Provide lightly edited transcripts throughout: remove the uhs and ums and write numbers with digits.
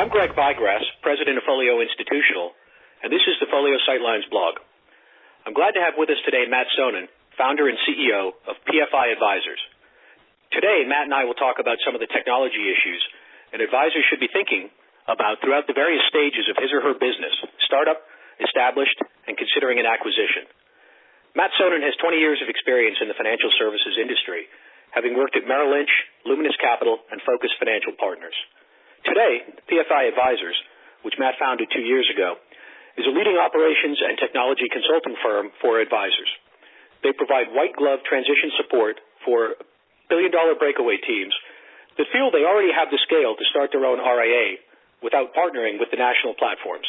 I'm Greg Bygrass, president of Folio Institutional, and this is the Folio Sightlines blog. I'm glad to have with us today Matt Sonnen, founder and CEO of PFI Advisors. Today, Matt and I will talk about some of the technology issues an advisor should be thinking about throughout the various stages of his or her business, startup, established, and considering an acquisition. Matt Sonnen has 20 years of experience in the financial services industry, having worked at Merrill Lynch, Luminous Capital, and Focus Financial Partners. Today, PFI Advisors, which Matt founded 2 years ago, is a leading operations and technology consulting firm for advisors. They provide white-glove transition support for billion-dollar breakaway teams that feel they already have the scale to start their own RIA without partnering with the national platforms.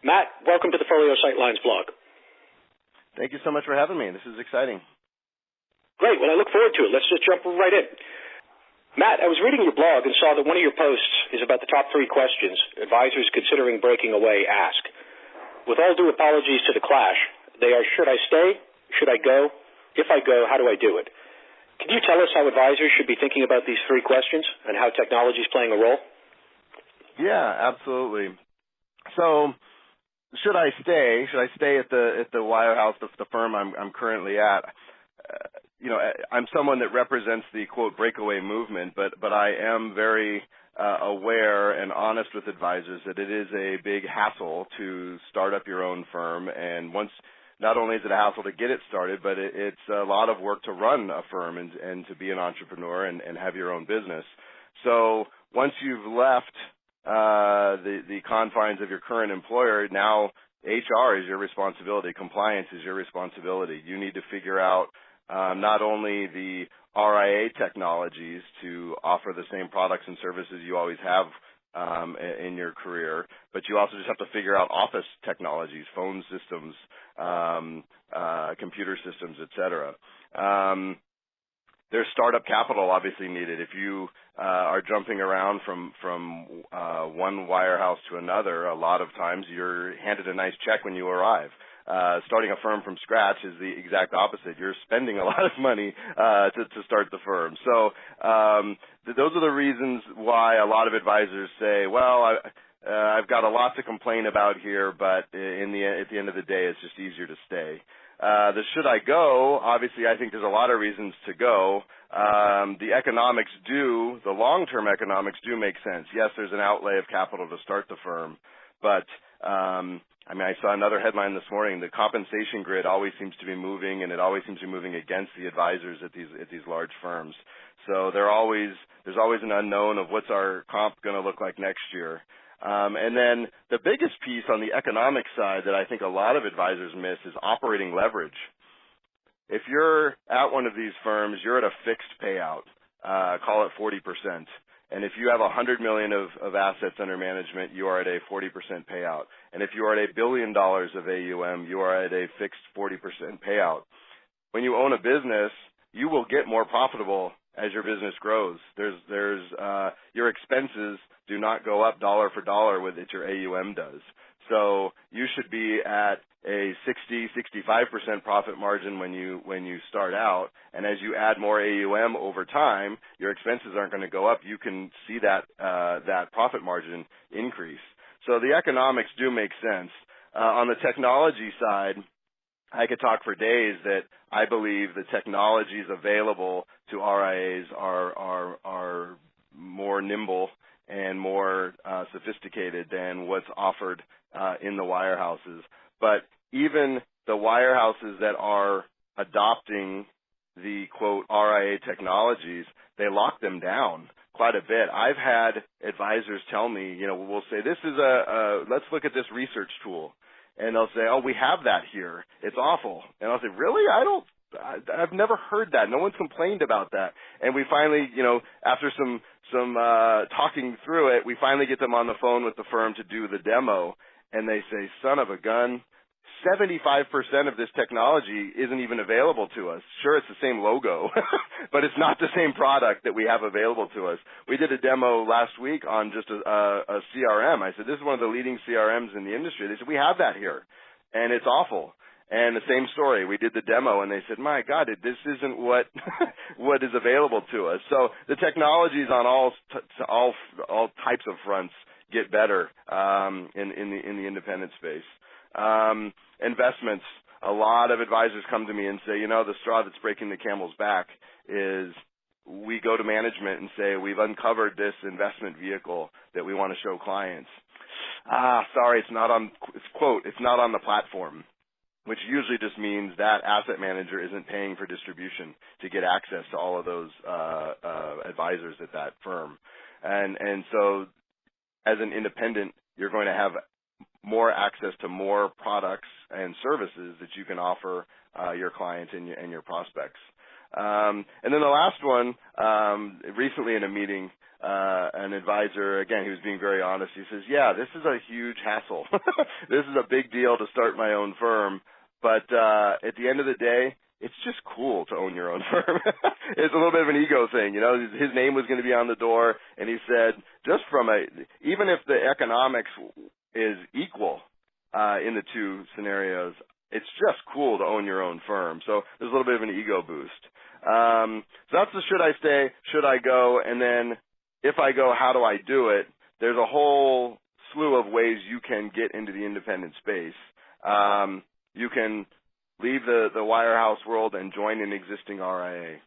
Matt, welcome to the Folio Sightlines blog. Thank you so much for having me. This is exciting. Great. Well, I look forward to it. Let's just jump right in. Matt, I was reading your blog and saw that one of your posts is about the top 3 questions advisors considering breaking away ask. With all due apologies to the clash, they are, should I stay? Should I go? If I go, how do I do it? Can you tell us how advisors should be thinking about these 3 questions and how technology is playing a role? Yeah, absolutely. So, should I stay? Should I stay at the wirehouse, the firm I'm currently at? I'm someone that represents the quote breakaway movement, but I am very aware and honest with advisors that it is a big hassle to start up your own firm, and not only is it a hassle to get it started, but it's a lot of work to run a firm and to be an entrepreneur and have your own business. So once you've left the confines of your current employer, now HR is your responsibility, compliance is your responsibility. You need to figure out not only the RIA technologies to offer the same products and services you always have in your career, but you also just have to figure out office technologies, phone systems, computer systems, et cetera. There's startup capital obviously needed. If you are jumping around from one wirehouse to another, a lot of times you're handed a nice check when you arrive. Starting a firm from scratch is the exact opposite. You're spending a lot of money to start the firm. So those are the reasons why a lot of advisors say, well, I've got a lot to complain about here, but at the end of the day, it's just easier to stay. The should I go, obviously I think there's a lot of reasons to go. The long-term economics do make sense. Yes, there's an outlay of capital to start the firm, but I saw another headline this morning. The compensation grid always seems to be moving, and it always seems to be moving against the advisors at these large firms. So there's always an unknown of what's our comp going to look like next year. And then the biggest piece on the economic side that I think a lot of advisors miss is operating leverage. If you're at one of these firms, you're at a fixed payout, call it 40%. And if you have $100 million of assets under management, you are at a 40% payout. And if you are at $1 billion of AUM, you are at a fixed 40% payout. When you own a business, you will get more profitable as your business grows. Your expenses do not go up dollar for dollar with it your AUM does. So you should be at a 60-65% profit margin when you start out, and as you add more AUM over time, your expenses aren't going to go up. You can see that profit margin increase. So the economics do make sense. On the technology side, I could talk for days that I believe the technologies available to RIAs are more nimble and more sophisticated than what's offered in the wirehouses. But even the wirehouses that are adopting the, quote, RIA technologies, they lock them down quite a bit. I've had advisors tell me, we'll say, this is let's look at this research tool. And they'll say, oh, we have that here. It's awful. And I'll say, really? I've never heard that. No one's complained about that. And we finally, after some talking through it, we finally get them on the phone with the firm to do the demo. And they say, son of a gun, 75% of this technology isn't even available to us. Sure, it's the same logo, but it's not the same product that we have available to us. We did a demo last week on just a CRM. I said, this is one of the leading CRMs in the industry. They said, we have that here, and it's awful. And the same story, we did the demo, and they said, my God, this isn't what what is available to us. So the technology is on all types of fronts get better in the independent space. Investments. A lot of advisors come to me and say, the straw that's breaking the camel's back is we go to management and say, we've uncovered this investment vehicle that we want to show clients. Sorry, it's not on the platform, which usually just means that asset manager isn't paying for distribution to get access to all of those advisors at that firm. And so as an independent, you're going to have more access to more products and services that you can offer your clients and your prospects. And then the last one, recently in a meeting, an advisor, again, he was being very honest. He says, yeah, this is a huge hassle. This is a big deal to start my own firm. But at the end of the day, it's just cool to own your own firm. It's a little bit of an ego thing. His name was going to be on the door, and he said, even if the economics is equal in the two scenarios, it's just cool to own your own firm. So there's a little bit of an ego boost. So that's the should I stay, should I go, and then if I go, how do I do it? There's a whole slew of ways you can get into the independent space. You can leave the wirehouse world and join an existing RIA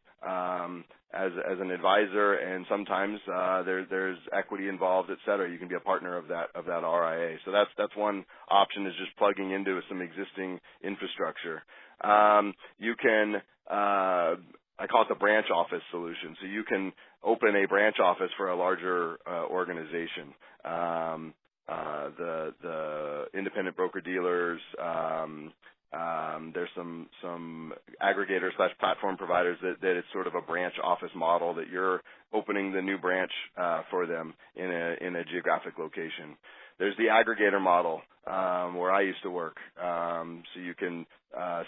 as an advisor, and sometimes there's equity involved, et cetera. You can be a partner of that RIA. So that's one option, is just plugging into some existing infrastructure. You can I call it the branch office solution. So you can open a branch office for a larger organization. The independent broker dealers. There's some aggregators / platform providers that it's sort of a branch office model that you're opening the new branch for them in a geographic location. There's the aggregator model where I used to work. So you can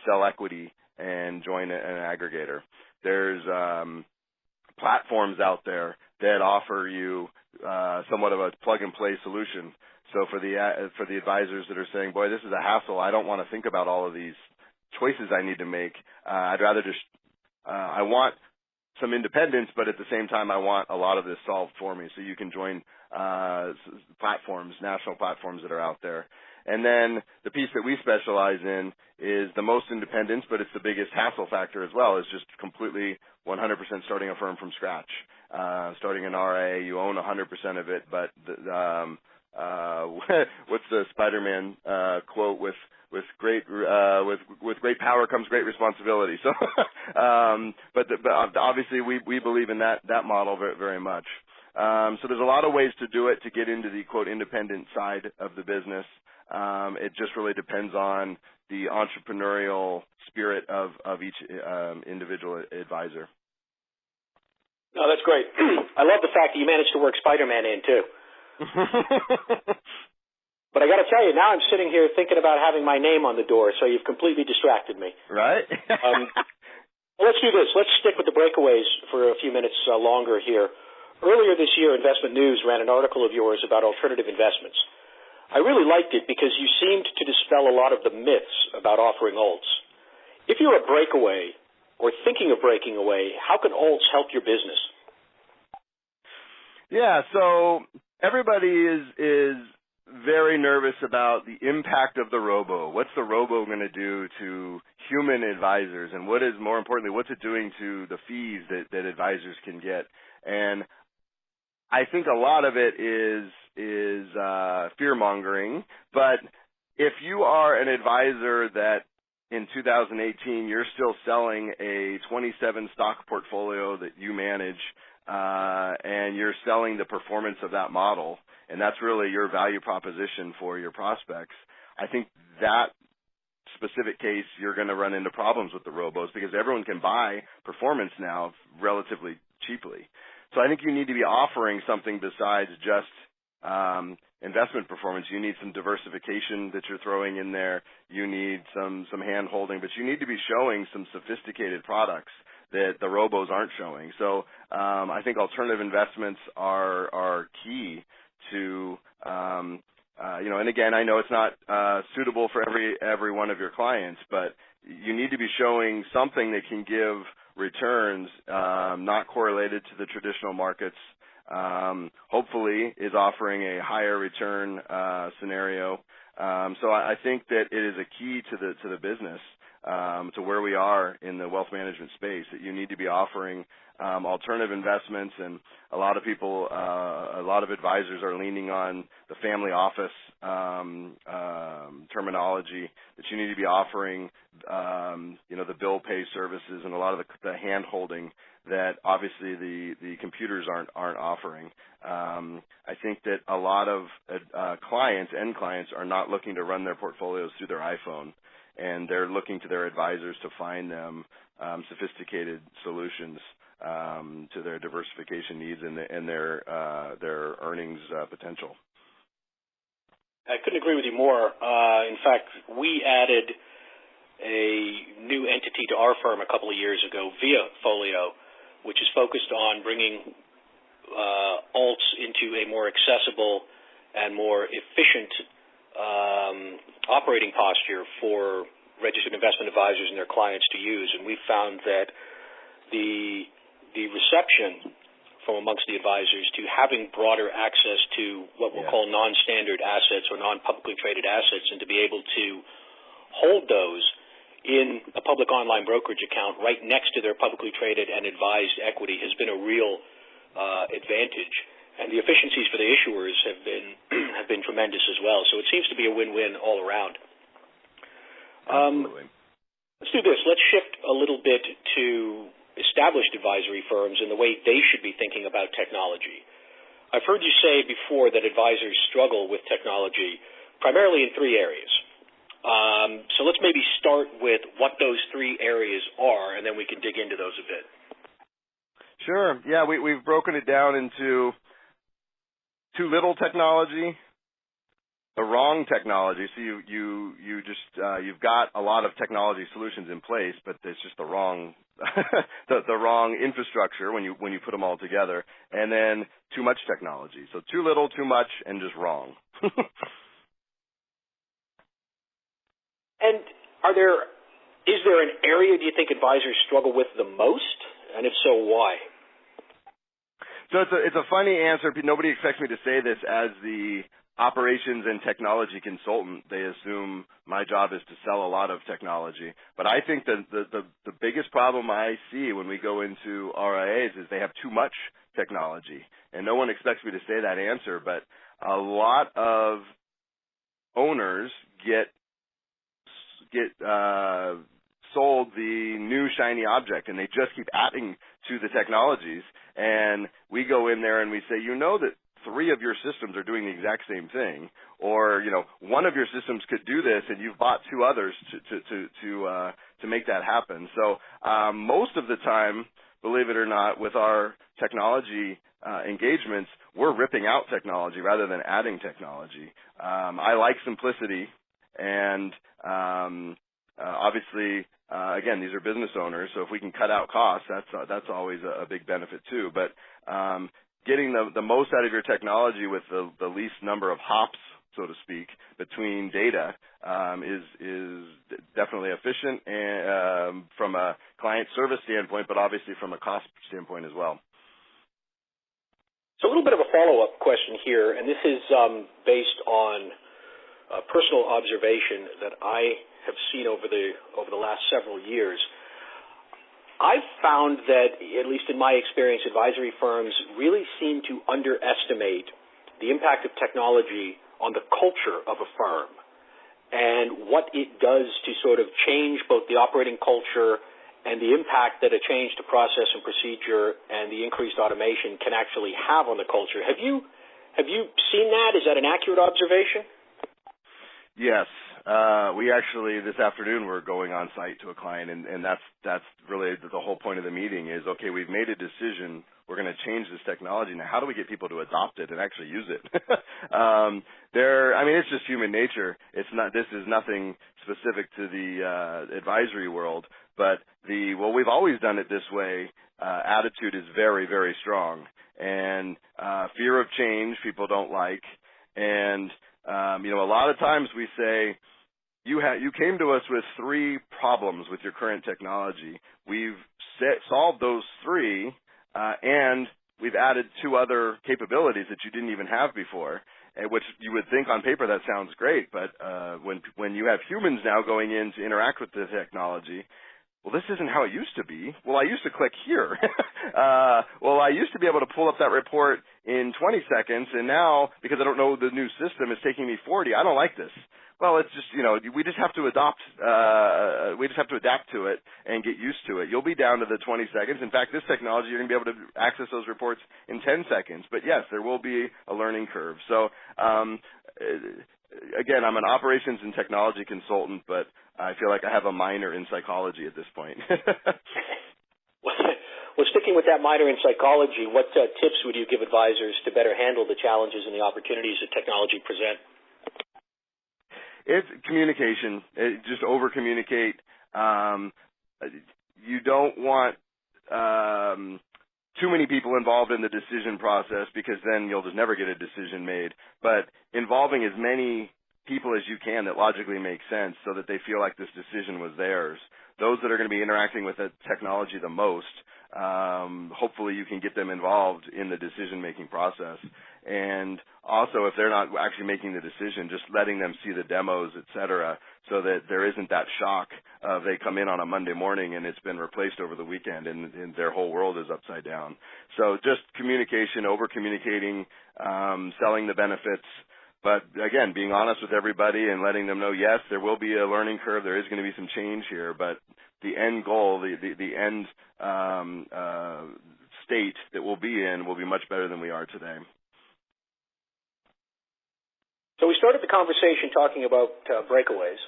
sell equity and join an aggregator. There's platforms out there that offer you somewhat of a plug-and-play solution. So for the advisors that are saying, boy, this is a hassle, I don't want to think about all of these choices I need to make. I'd rather just I want some independence, but at the same time, I want a lot of this solved for me. So you can join platforms, national platforms that are out there. And then the piece that we specialize in is the most independence, but it's the biggest hassle factor as well, is just completely 100% starting a firm from scratch. Starting an RIA, you own 100% of it, but what's the Spider-Man quote? With great power comes great responsibility. So, but obviously we believe in that model very, very much. So there's a lot of ways to do it to get into the quote independent side of the business. It just really depends on the entrepreneurial spirit of each individual advisor. No, that's great. I love the fact that you managed to work Spider-Man in too. But I got to tell you, now I'm sitting here thinking about having my name on the door, so you've completely distracted me. Right? Well, let's do this. Let's stick with the breakaways for a few minutes longer here. Earlier this year, Investment News ran an article of yours about alternative investments. I really liked it because you seemed to dispel a lot of the myths about offering alts. If you're a breakaway or thinking of breaking away, how can alts help your business? Yeah, so everybody is very nervous about the impact of the robo. What's the robo going to do to human advisors? And what is, more importantly, what's it doing to the fees that advisors can get? And I think a lot of it is fear-mongering. But if you are an advisor that in 2018 you're still selling a 27 stock portfolio that you manage, and you're selling the performance of that model, and that's really your value proposition for your prospects, I think that specific case you're going to run into problems with the robos because everyone can buy performance now relatively cheaply. So I think you need to be offering something besides just investment performance. You need some diversification that you're throwing in there. You need some hand-holding, but you need to be showing some sophisticated products that the robos aren't showing. So I think alternative investments are key to, and again, I know it's not suitable for every one of your clients, but you need to be showing something that can give returns not correlated to the traditional markets, hopefully is offering a higher return scenario. So I think that it is a key to the business, to where we are in the wealth management space, that you need to be offering alternative investments, and a lot of people, a lot of advisors are leaning on the family office terminology, that you need to be offering, the bill pay services and a lot of the hand holding that obviously the computers aren't offering. I think that a lot of end clients are not looking to run their portfolios through their iPhone, and they're looking to their advisors to find them sophisticated solutions to their diversification needs and their earnings potential. I couldn't agree with you more. In fact, we added a new entity to our firm a couple of years ago, via Folio, which is focused on bringing alts into a more accessible and more efficient operating posture for registered investment advisors and their clients to use. And we found that the reception from amongst the advisors to having broader access to what we'll call non-standard assets or non-publicly traded assets, and to be able to hold those in a public online brokerage account right next to their publicly traded and advised equity has been a real advantage. And the efficiencies for the issuers have been tremendous as well. So it seems to be a win-win all around. Absolutely. Let's do this. Let's shift a little bit to established advisory firms and the way they should be thinking about technology. I've heard you say before that advisors struggle with technology primarily in three areas. So let's maybe start with what those three areas are, and then we can dig into those a bit. Sure. Yeah, we've broken it down into too little technology, the wrong technology. So you've got a lot of technology solutions in place, but it's just the wrong the wrong infrastructure when you put them all together. And then too much technology. So too little, too much, and just wrong. And is there an area, do you think, advisors struggle with the most? And if so, why? So it's a funny answer. Nobody expects me to say this as the operations and technology consultant. They assume my job is to sell a lot of technology. But I think the biggest problem I see when we go into RIAs is they have too much technology. And no one expects me to say that answer, but a lot of owners get sold the new shiny object, and they just keep adding to the technologies. And we go in there and we say, that 3 of your systems are doing the exact same thing, or one of your systems could do this, and you've bought 2 others to make that happen. So most of the time, believe it or not, with our technology engagements, we're ripping out technology rather than adding technology. I like simplicity, and obviously, again, these are business owners, so if we can cut out costs, that's always a big benefit too. But getting the most out of your technology with the least number of hops, so to speak, between data is definitely efficient, and from a client service standpoint, but obviously from a cost standpoint as well. So a little bit of a follow-up question here, and this is based on personal observation that I have seen over the last several years. I've found that, at least in my experience, advisory firms really seem to underestimate the impact of technology on the culture of a firm and what it does to sort of change both the operating culture and the impact that a change to process and procedure and the increased automation can actually have on the culture. Have you seen that? Is that an accurate observation? Yes. We actually, this afternoon, we're going on site to a client, and that's really the whole point of the meeting is, okay, we've made a decision. We're going to change this technology. Now, how do we get people to adopt it and actually use it? It's just human nature. This is nothing specific to the advisory world, but we've always done it this way. Attitude is very, very strong, and fear of change people don't like. And a lot of times we say, you came to us with 3 problems with your current technology. We've solved those 3, and we've added 2 other capabilities that you didn't even have before, which you would think on paper that sounds great, but when you have humans now going in to interact with the technology, well, this isn't how it used to be. Well, I used to click here. Well, I used to be able to pull up that report in 20 seconds, and now, because I don't know the new system, it's taking me 40. I don't like this. Well, it's just, we just have to adapt to it and get used to it. You'll be down to the 20 seconds. In fact, this technology, you're going to be able to access those reports in 10 seconds. But yes, there will be a learning curve. So, again, I'm an operations and technology consultant, but I feel like I have a minor in psychology at this point. Well, sticking with that minor in psychology, what tips would you give advisors to better handle the challenges and the opportunities that technology present? It's communication. Just over-communicate. You don't want too many people involved in the decision process, because then you'll just never get a decision made. But involving as many people as you can that logically make sense so that they feel like this decision was theirs. Those that are going to be interacting with the technology the most, hopefully you can get them involved in the decision-making process. And also, if they're not actually making the decision, just letting them see the demos, et cetera, so that there isn't that shock of they come in on a Monday morning and it's been replaced over the weekend and their whole world is upside down. So just communication, over-communicating, selling the benefits, but again, being honest with everybody and letting them know, yes, there will be a learning curve, there is going to be some change here, but the end goal, the end state that we'll be in will be much better than we are today. So we started the conversation talking about breakaways.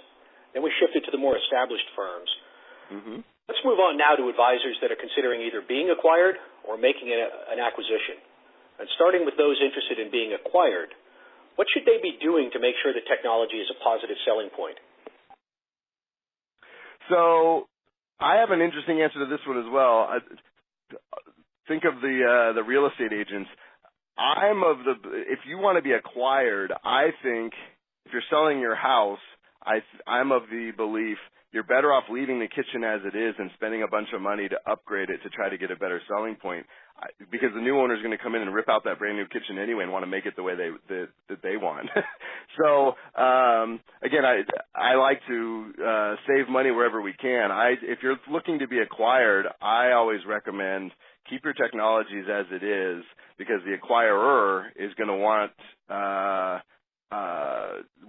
Then we shifted to the more established firms. Mm-hmm. Let's move on now to advisors that are considering either being acquired or making an acquisition. And starting with those interested in being acquired, what should they be doing to make sure that technology is a positive selling point? So I have an interesting answer to this one as well. Think of the real estate agents. If you want to be acquired, I think if you're selling your house, I'm of the belief you're better off leaving the kitchen as it is and spending a bunch of money to upgrade it to try to get a better selling point, because the new owner is going to come in and rip out that brand new kitchen anyway and want to make it the way that they want. So again, I like to save money wherever we can. If you're looking to be acquired, I always recommend keep your technologies as it is, because the acquirer is going to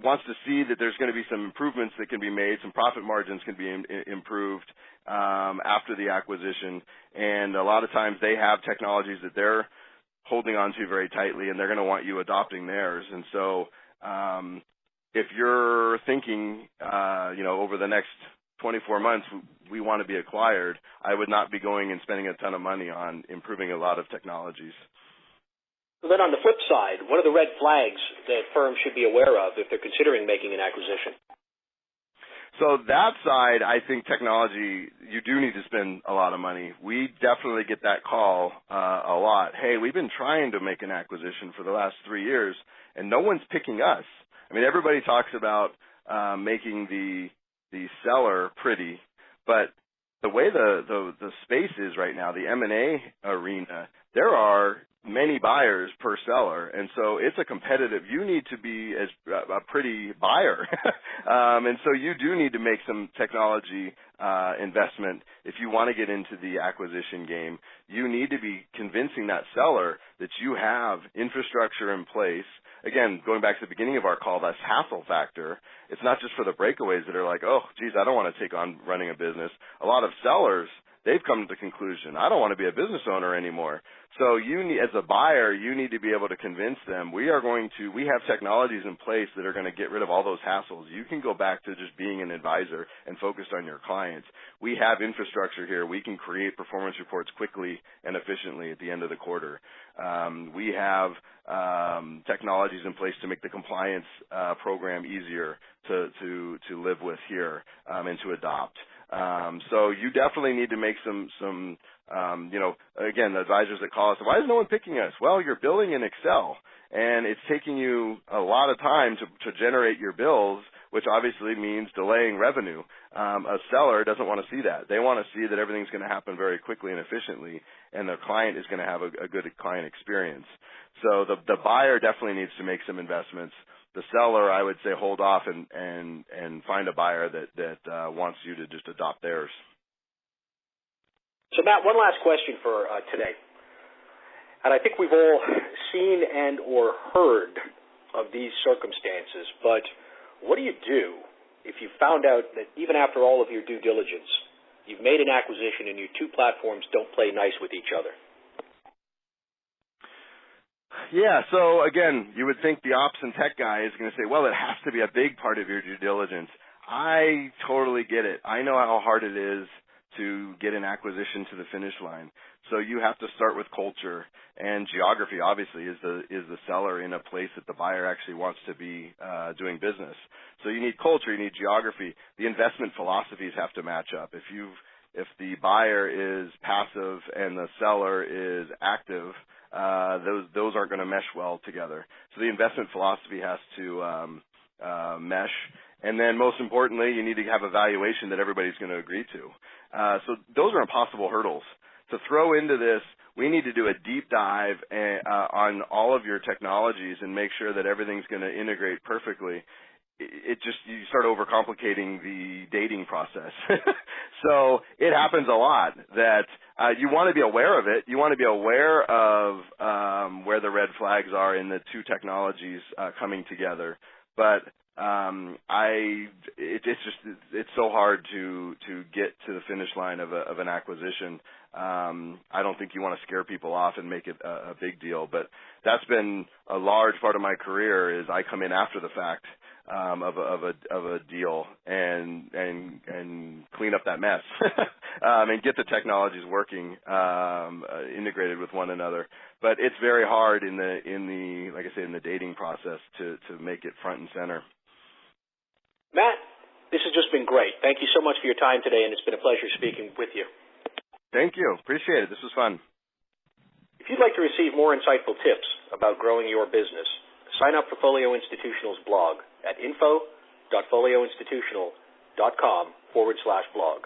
wants to see that there's going to be some improvements that can be made, some profit margins can be improved after the acquisition. And a lot of times they have technologies that they're holding on to very tightly, and they're going to want you adopting theirs. And so if you're thinking, over the next 24 months, we want to be acquired, I would not be going and spending a ton of money on improving a lot of technologies. So then on the flip side, what are the red flags that firms should be aware of if they're considering making an acquisition? So that side, I think technology, you do need to spend a lot of money. We definitely get that call a lot. Hey, we've been trying to make an acquisition for the last 3 years, and no one's picking us. I mean, everybody talks about making the seller pretty, but the way the space is right now, the M&A arena, there are many buyers per seller, and so it's a competitive. You need to be a pretty buyer, and so you do need to make some technology investment if you want to get into the acquisition game. You need to be convincing that seller that you have infrastructure in place. Again, going back to the beginning of our call, that's hassle factor. It's not just for the breakaways that are like, oh, geez, I don't want to take on running a business. A lot of sellers, they've come to the conclusion, I don't want to be a business owner anymore. So you need, as a buyer, you need to be able to convince them we have technologies in place that are going to get rid of all those hassles. You can go back to just being an advisor and focus on your clients. We have infrastructure here. We can create performance reports quickly and efficiently at the end of the quarter. We have technologies in place to make the compliance program easier to live with here and to adopt. So you definitely need to make some again, the advisors that call us, why is no one picking us? Well, you're billing in Excel, and it's taking you a lot of time to generate your bills which obviously means delaying revenue. A seller doesn't want to see that. They want to see that everything's going to happen very quickly and efficiently, and their client is going to have a good client experience. So the buyer definitely needs to make some investments. The seller, I would say, hold off and find a buyer that wants you to just adopt theirs. So, Matt, one last question for today. And I think we've all seen and or heard of these circumstances, but what do you do if you found out that even after all of your due diligence, you've made an acquisition and your two platforms don't play nice with each other? Yeah, so again, you would think the ops and tech guy is going to say, well, it has to be a big part of your due diligence. I totally get it. I know how hard it is to get an acquisition to the finish line. So you have to start with culture, and geography obviously is the seller in a place that the buyer actually wants to be doing business. So you need culture, you need geography. The investment philosophies have to match up. If the buyer is passive and the seller is active, those aren't going to mesh well together. So the investment philosophy has to mesh. And then most importantly, you need to have a valuation that everybody's going to agree to. So those are impossible hurdles. To throw into this, we need to do a deep dive on all of your technologies and make sure that everything's going to integrate perfectly. You start overcomplicating the dating process. So it happens a lot that you want to be aware of it. You want to be aware of where the red flags are in the two technologies coming together. But it's so hard to get to the finish line of an acquisition. I don't think you want to scare people off and make it a big deal, but that's been a large part of my career. Is I come in after the fact of a deal and clean up that mess and get the technologies working integrated with one another. But it's very hard in the like I say, in the dating process to make it front and center. Matt, this has just been great. Thank you so much for your time today, and it's been a pleasure speaking with you. Thank you. Appreciate it. This was fun. If you'd like to receive more insightful tips about growing your business, sign up for Folio Institutional's blog at info.folioinstitutional.com/blog.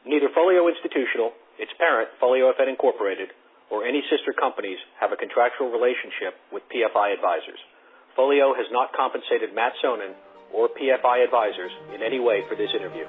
Neither Folio Institutional, its parent, Folio FN Incorporated, or any sister companies have a contractual relationship with PFI Advisors. Folio has not compensated Matt Sonnen or PFI Advisors in any way for this interview.